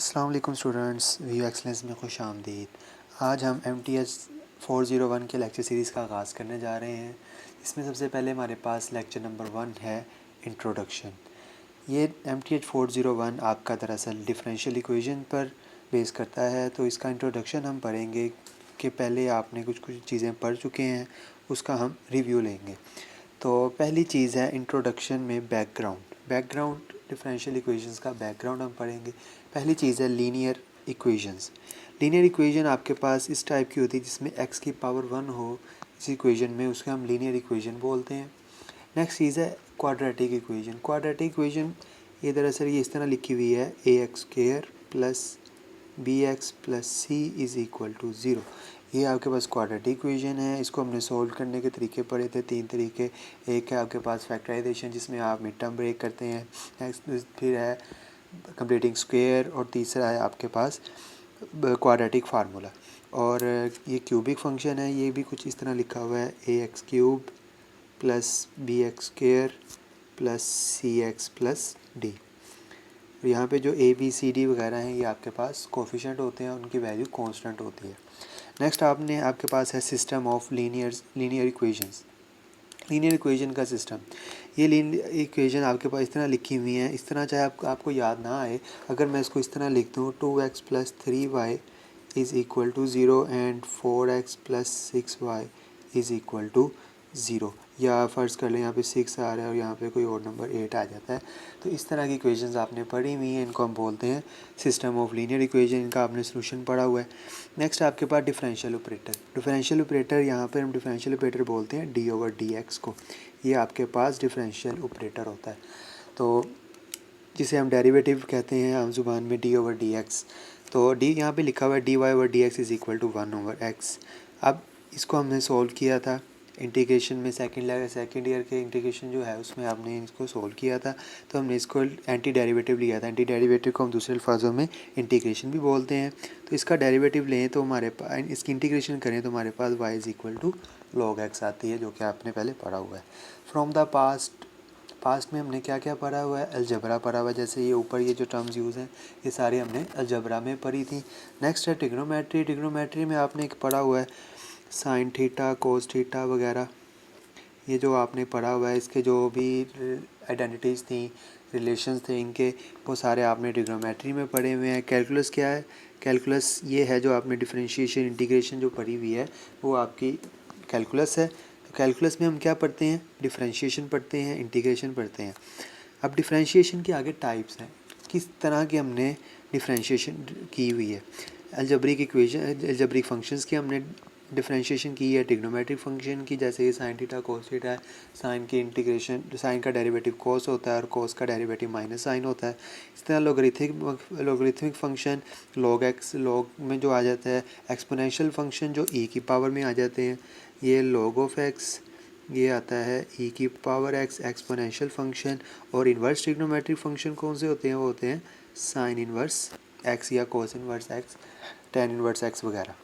अस्सलाम वालेकुम students, view excellence में खुश आमदीद। आज हम MTH 401 के लेक्चर सीरीज़ का आगाज़ करने जा रहे हैं। इसमें सबसे पहले हमारे पास लेक्चर नंबर 1 है इंट्रोडक्शन। ये MTH 401 आपका दरअसल डिफरेंशियल इक्वेशन पर बेस करता है, तो इसका इंट्रोडक्शन हम पढ़ेंगे कि पहले आपने कुछ चीज़ें पढ़ चुके हैं, उसका हम रिव्यू लेंगे। तो पहली चीज़ है इंट्रोडक्शन में बैकग्राउंड डिफरेंशियल इक्वेशंस का बैकग्राउंड हम पढ़ेंगे। पहली चीज़ है लीनियर इक्वेशंस। लीनियर इक्वेशन आपके पास इस टाइप की होती है जिसमें x की पावर 1 हो इस इक्वेशन में, उसके हम लीनियर इक्वेशन बोलते हैं। नेक्स्ट चीज़ है क्वाड्रेटिक इक्वेशन। ये दरअसल ये इस तरह लिखी हुई है ax² plus bx plus c is equal to 0। ये आपके पास क्वाड्रेटिक इक्वेशन है। इसको हमने सोल्व करने के तरीके पढ़े थे, 3 तरीके। एक है आपके पास फैक्टराइजेशन जिसमें आप मिड टर्म ब्रेक करते हैं, नेक्स्ट फिर है कंप्लीटिंग स्क्वायर, और तीसरा है आपके पास क्वाड्रेटिक फार्मूला। और ये क्यूबिक फंक्शन है, ये भी कुछ इस तरह लिखा हुआ है ax³ plus bx² plus cx plus d। यहाँ पे जो ABCD वगैरह हैं ये आपके पास कोफिशिएंट होते हैं, उनकी वैल्यू कांस्टेंट होती है। नेक्स्ट आपके पास है system of linear equations. Linear equation का सिस्टम, ये लीनियर इक्वेशन आपके पास इस तरह लिखी हुई है। इस तरह चाहे आपको याद ना आए, अगर मैं इसको इस तरह लिख दूँ 2x plus 3y is equal to 0 and 4x plus 6y is equal to 0, या फ़र्ज़ कर लें यहाँ पे 6 आ रहा है और यहाँ पे कोई और नंबर 8 आ जाता है। तो इस तरह की इक्वेशंस आपने पढ़ी हुई हैं, इनको हम बोलते हैं सिस्टम ऑफ लीनियर इक्वेशन। इनका आपने सोल्यूशन पढ़ा हुआ है। नेक्स्ट आपके पास डिफरेंशियल ऑपरेटर यहाँ पर हम डिफरेंशियल ऑपरेटर बोलते हैं d/dx को। ये आपके पास डिफरेंशियल ऑपरेटर होता है, तो जिसे हम डेरिवेटिव कहते हैं आम ज़ुबान में d/dx। तो d यहाँ पे लिखा हुआ है dy/dx is equal to 1/x। अब इसको हमने सोल्व किया था इंटीग्रेशन में, सेकेंड ईयर के इंटीग्रेशन जो है उसमें आपने इसको सोल्व किया था। तो हमने इसको एंटी डेरिवेटिव लिया था। एंटी डेरिवेटिव को हम दूसरे अल्फाजों में इंटीग्रेशन भी बोलते हैं। तो इसका डेरिवेटिव लें तो हमारे पास, इसकी इंटीग्रेशन करें तो हमारे पास y is equal to log x आती है, जो कि आपने पहले पढ़ा हुआ है। फ्रॉम द पास्ट में हमने क्या क्या पढ़ा हुआ है, अलजबरा पढ़ा हुआ है। जैसे ये ऊपर ये जो टर्म्स यूज़ हैं ये सारी हमने अलजबरा में पढ़ी थी। नेक्स्ट है ट्रिग्नोमेट्री में आपने एक पढ़ा हुआ है साइन थीटा, कोस थीटा वगैरह। ये जो आपने पढ़ा हुआ है, इसके जो भी आइडेंटिटीज़ थी, रिलेशंस थे इनके, वो सारे आपने ट्रिग्नोमेट्री में पढ़े हुए हैं। कैलकुलस क्या है? कैलकुलस ये है जो आपने डिफरेंशिएशन इंटीग्रेशन जो पढ़ी हुई है वो आपकी कैलकुलस है। तो कैलकुलस में हम क्या पढ़ते हैं? डिफरेंशिएशन पढ़ते हैं, इंटीग्रेशन पढ़ते हैं। अब डिफरेंशिएशन के आगे टाइप्स हैं, किस तरह की हमने डिफरेंशिएशन की हुई है। अलजेब्रिक फंक्शंस की हमने डिफरेंशिएशन की है, ट्रिग्नोमेट्रिक फंक्शन की, जैसे ये साइन थीटा कोस थीटा है। साइन की इंटीग्रेशन, साइन का डेरिवेटिव कोस होता है और कोस का डेरिवेटिव माइनस साइन होता है। इस तरह लोगरिथमिक फंक्शन लॉग में जो आ जाता है, एक्सपोनेंशियल फंक्शन जो e की पावर में आ जाते हैं, ये log ऑफ x, ये आता है e की पावर x एक्सपोनेंशियल फंक्शन। और इन्वर्स ट्रिग्नोमेट्रिक फंक्शन कौन से होते हैं? वो होते हैं साइन इन्वर्स x या cos inverse x, tan inverse x वगैरह।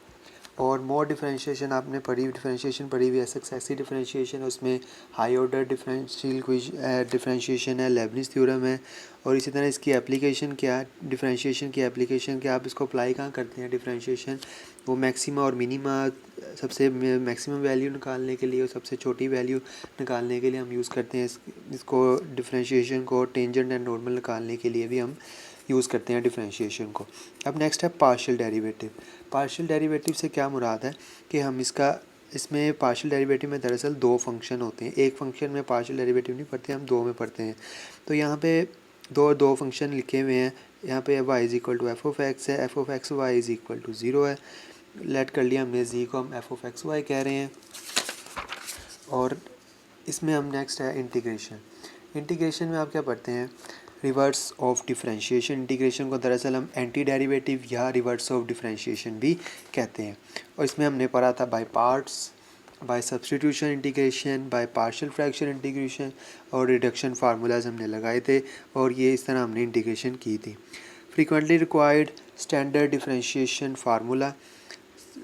और मोर डिफरेंशिएशन पढ़ी हुई है, सक्सेसिव डिफरेंशिएशन, उसमें हाई ऑर्डर डिफरेंशिएशन है, लेबनिज़ थ्योरम है। और इसी तरह इसकी एप्लीकेशन क्या है, डिफरेंशिएशन की एप्लीकेशन क्या, आप इसको अप्लाई कहाँ करते हैं डिफरेंशिएशन? वो मैक्सिमा और मिनिमा, सबसे मैक्सिमम वैल्यू निकालने के लिए और सबसे छोटी वैल्यू निकालने के लिए हम यूज़ करते हैं इसको डिफरेंशिएशन को। टेंजेंट एंड नॉर्मल निकालने के लिए भी हम यूज़ करते हैं डिफरेंशिएशन को। अब नेक्स्ट है पार्शियल डेरिवेटिव से क्या मुराद है कि हम इसमें पार्शियल डेरिवेटिव में दरअसल दो फंक्शन होते हैं। एक फंक्शन में पार्शियल डेरिवेटिव नहीं पढ़ते, हम दो में पढ़ते हैं। तो यहाँ पे दो फंक्शन लिखे हुए हैं। यहाँ पे y is equal to F of X है, F of X Y is equal to 0 है। लेट कर लिया हमने z को, हम एफ ऑफ एक्स वाई कह रहे हैं। और इसमें हम नेक्स्ट है इंटीग्रेशन में आप क्या पढ़ते हैं? Reverse of differentiation. इंटीग्रेशन को दरअसल हम एंटी डेरिवेटिव या रिवर्स ऑफ डिफरेंशिएशन भी कहते हैं। और इसमें हमने पढ़ा था by parts, by substitution integration, by partial fraction integration, और रिडक्शन फार्मूलाज हमने लगाए थे, और ये इस तरह हमने इंटीग्रेशन की थी। Frequently required standard differentiation formula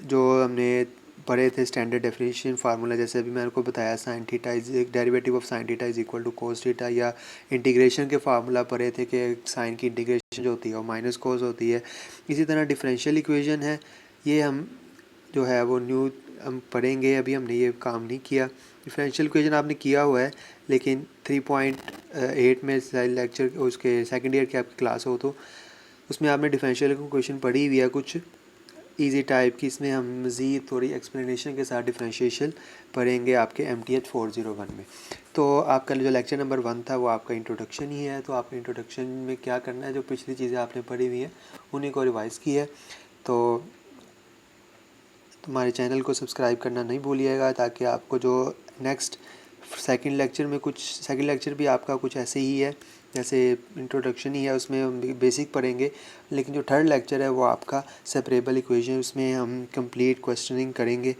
जो हमने पढ़े थे, स्टैंडर्ड डेफिनेशन फार्मूला, जैसे अभी मैंने को बताया sine theta is derivative of sine theta is equal to cos theta, या इंटीग्रेशन के फार्मूला पढ़े थे कि साइन की इंटीग्रेशन इक्वेशन जो होती है वो माइनस कोस होती है। इसी तरह डिफरेंशियल इक्वेशन है, ये हम जो है वो न्यू हम पढ़ेंगे, अभी हमने ये काम नहीं किया। डिफरेंशियल इक्वेशन आपने किया हुआ है, लेकिन 3.8 में लेक्चर उसके सेकंड ईयर की आपकी क्लास हो तो उसमें आपने डिफरेंशियल इक्वेशन पढ़ी हुई है कुछ इजी टाइप की। इसमें हम मज़ीद थोड़ी एक्सप्लेनेशन के साथ डिफरेंशिएशन पढ़ेंगे आपके MTH 401 में। तो आपका जो लेक्चर नंबर 1 था वो आपका इंट्रोडक्शन ही है। तो आपने इंट्रोडक्शन में क्या करना है, जो पिछली चीज़ें आपने पढ़ी हुई हैं उन्हीं को रिवाइज़ की है। तो हमारे चैनल को सब्सक्राइब करना नहीं भूलिएगा, ताकि आपको जो नेक्स्ट सेकंड लेक्चर भी आपका कुछ ऐसे ही है जैसे इंट्रोडक्शन ही है, उसमें हम बेसिक पढ़ेंगे। लेकिन जो थर्ड लेक्चर है वो आपका सेपरेबल इक्वेशन, उसमें हम कंप्लीट क्वेश्चनिंग करेंगे,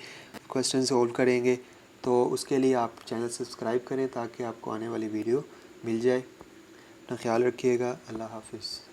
क्वेश्चन सॉल्व करेंगे। तो उसके लिए आप चैनल सब्सक्राइब करें ताकि आपको आने वाली वीडियो मिल जाए। अपना ख्याल रखिएगा। अल्लाह हाफिज़।